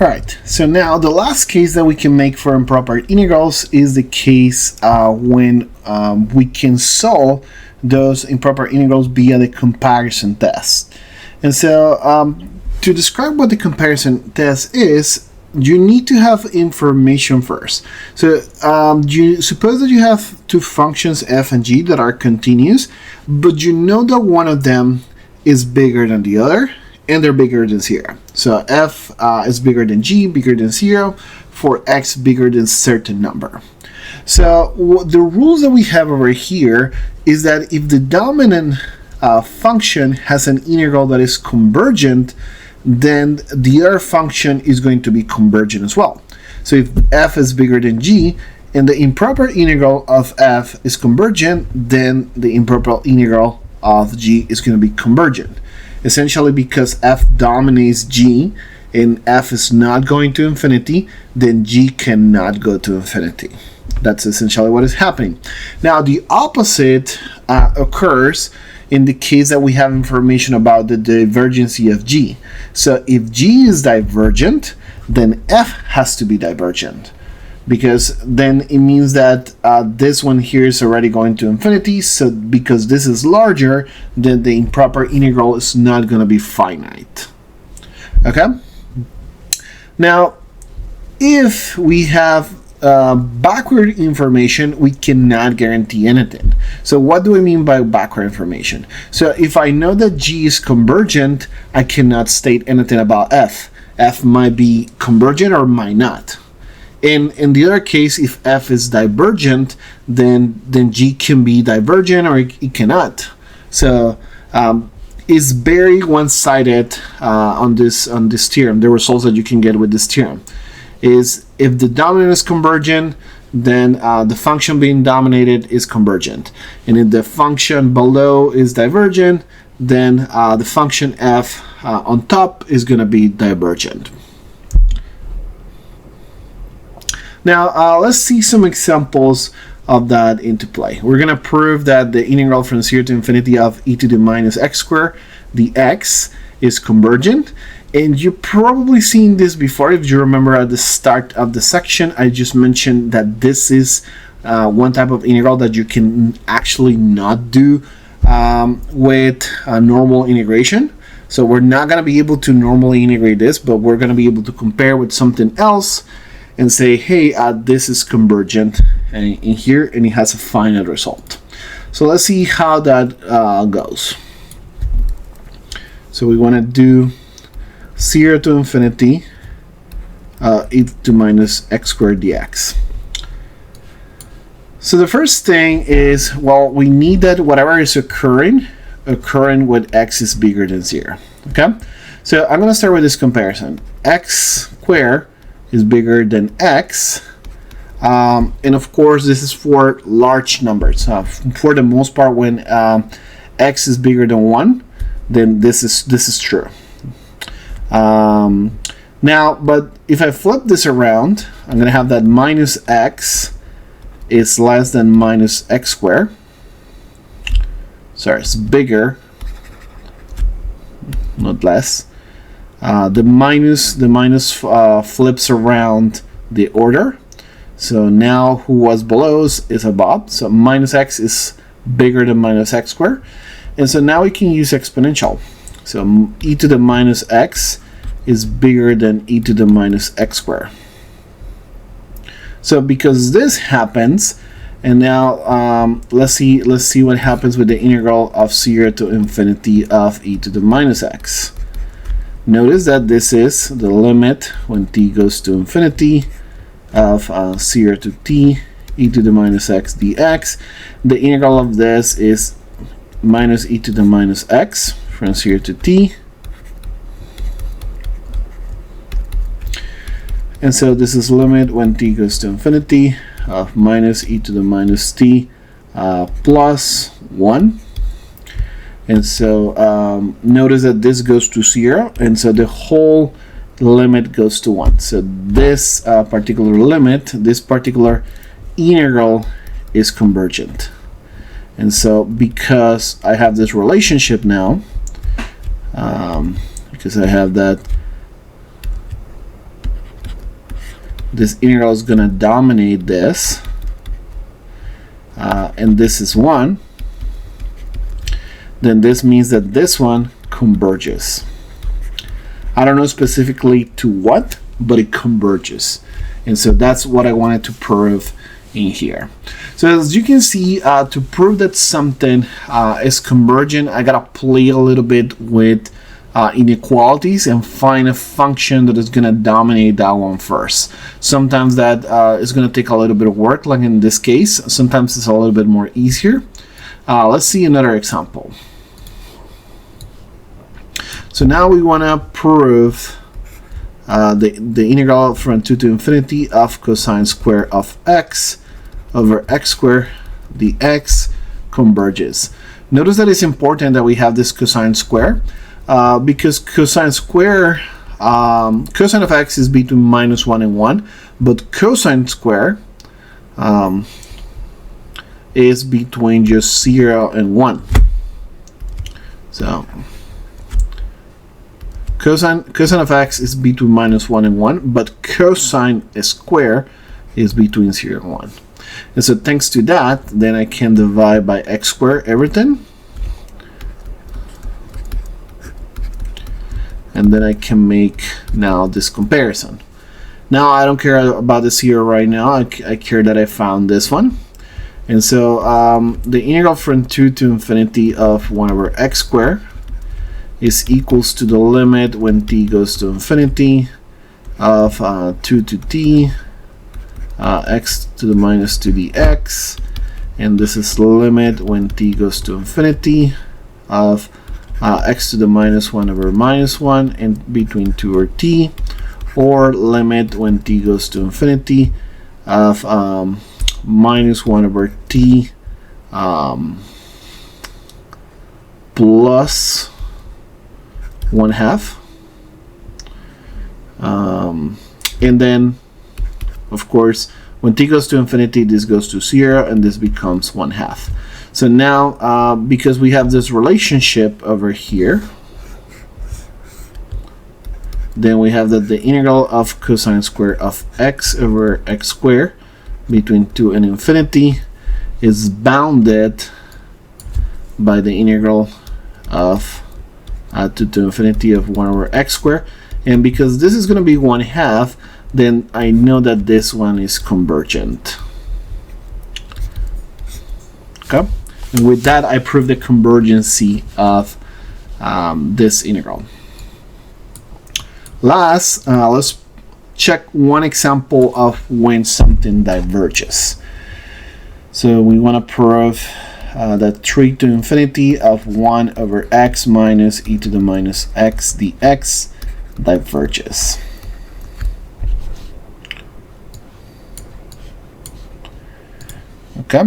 Alright, so now the last case that we can make for improper integrals is the case when we can solve those improper integrals via the comparison test. And so to describe what the comparison test is, you need to have information first. So you suppose that you have two functions f and g that are continuous, but you know that one of them is bigger than the other, and they're bigger than 0. So f is bigger than g, bigger than 0, for x bigger than certain number. So the rules that we have over here is that if the dominant function has an integral that is convergent, then the other function is going to be convergent as well. So if f is bigger than g and the improper integral of f is convergent, then the improper integral of g is going to be convergent. Essentially, because f dominates g and f is not going to infinity, then g cannot go to infinity. That's essentially what is happening. Now, the opposite occurs in the case that we have information about the divergency of g. So if g is divergent, then f has to be divergent, because then it means that this one here is already going to infinity. So because this is larger, then the improper integral is not going to be finite. Okay? Now, if we have backward information, we cannot guarantee anything. So what do I mean by backward information? So if I know that g is convergent, I cannot state anything about f. F might be convergent or might not. In the other case, if f is divergent, then g can be divergent or it cannot. So it's very one-sided on this theorem. The results that you can get with this theorem is if the dominant is convergent, then the function being dominated is convergent, and if the function below is divergent, then the function f on top is going to be divergent. Now let's see some examples of that into play. We're going to prove that the integral from 0 to infinity of e to the minus x squared dx is convergent. And you've probably seen this before. If you remember at the start of the section, I just mentioned that this is one type of integral that you can actually not do with normal integration. So we're not going to be able to normally integrate this, but we're going to be able to compare with something else and say, hey, this is convergent in here, and it has a finite result. So let's see how that goes. So we want to do 0 to infinity e to minus x squared dx. So the first thing is, well, we need that whatever is occurring with x is bigger than 0. Okay, so I'm going to start with this comparison. X squared is bigger than x, and of course this is for large numbers. For the most part, when x is bigger than 1, then this is true. Now, but if I flip this around, I'm going to have that minus x is less than minus x squared. Sorry, it's bigger, not less. The minus flips around the order. So now who was below is above. So minus x is bigger than minus x squared. And so now we can use exponential. So e to the minus x is bigger than e to the minus x squared. So because this happens, and now let's see what happens with the integral of 0 to infinity of e to the minus x. Notice that this is the limit when t goes to infinity of 0 to t e to the minus x dx. The integral of this is minus e to the minus x from 0 to t. And so this is limit when t goes to infinity of minus e to the minus t plus 1. And so notice that this goes to 0, and so the whole limit goes to 1. So this particular limit, this particular integral is convergent. And so because I have this relationship now, because I have that this integral is going to dominate this, and this is 1, then this means that this one converges. I don't know specifically to what, but it converges. And so that's what I wanted to prove in here. So as you can see, to prove that something is convergent, I gotta play a little bit with inequalities and find a function that is gonna dominate that one first. Sometimes that is gonna take a little bit of work, like in this case. Sometimes it's a little bit more easier. Let's see another example. So now we want to prove the integral from 2 to infinity of cosine square of x over x squared dx converges. Notice that it's important that we have this cosine square because cosine square, cosine of x is between -1 and 1, but cosine square is between just 0 and 1. So cosine of x is between -1 and 1, but cosine square is between 0 and 1. And so thanks to that, then I can divide by x squared everything. And then I can make now this comparison. Now I don't care about this here right now. I care that I found this one. And so the integral from 2 to infinity of 1 over x squared is equals to the limit when t goes to infinity of 2 to t x to the minus 2 dx, and this is the limit when t goes to infinity of x to the minus 1 over minus 1 and between 2 or t, or limit when t goes to infinity of minus 1 over t plus 1/2, and then of course when t goes to infinity, this goes to 0 and this becomes 1/2. So now because we have this relationship over here, then we have that the integral of cosine square of x over x squared between 2 and infinity is bounded by the integral of 2 to infinity of 1 over x squared, and because this is going to be 1/2, then I know that this one is convergent. Okay, and with that I prove the convergency of this integral. Last, let's check one example of when something diverges. So we want to prove that 3 to infinity of 1 over x minus e to the minus x dx diverges. Okay.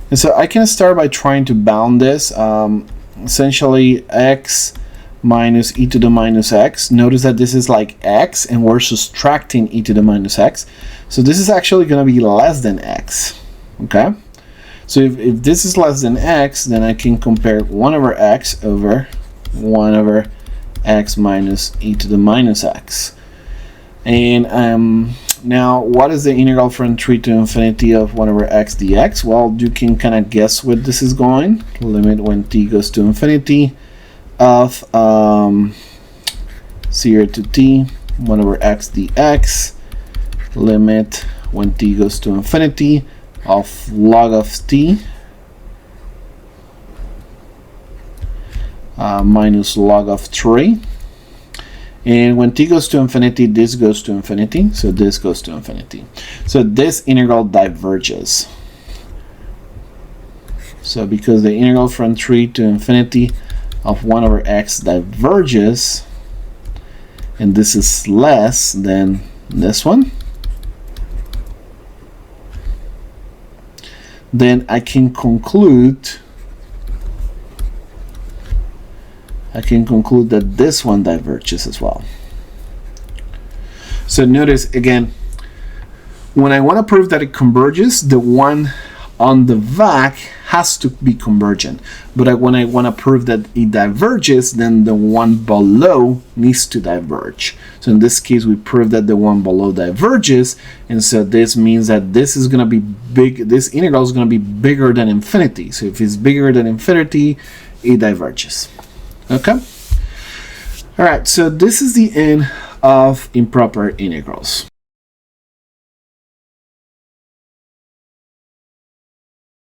And so I can start by trying to bound this. Essentially x minus e to the minus x. Notice that this is like x and we're subtracting e to the minus x. So this is actually going to be less than x. Okay. So if this is less than x, then I can compare 1 over x over 1 over x minus e to the minus x. And now what is the integral from 3 to infinity of 1 over x dx? Well, you can kind of guess where this is going. Limit when t goes to infinity of 0 to t 1 over x dx, limit when t goes to infinity of log of t minus log of 3, and when t goes to infinity, this goes to infinity, so this goes to infinity. So this integral diverges. So because the integral from 3 to infinity of 1 over x diverges, and this is less than this one, then I can conclude that this one diverges as well. So notice again, when I want to prove that it converges, the one on the back has to be convergent. But when I want to prove that it diverges, then the one below needs to diverge. So in this case, we prove that the one below diverges, and so this means that this is going to be big. This integral is going to be bigger than infinity. So if it's bigger than infinity, it diverges. Okay. All right. So this is the end of improper integrals.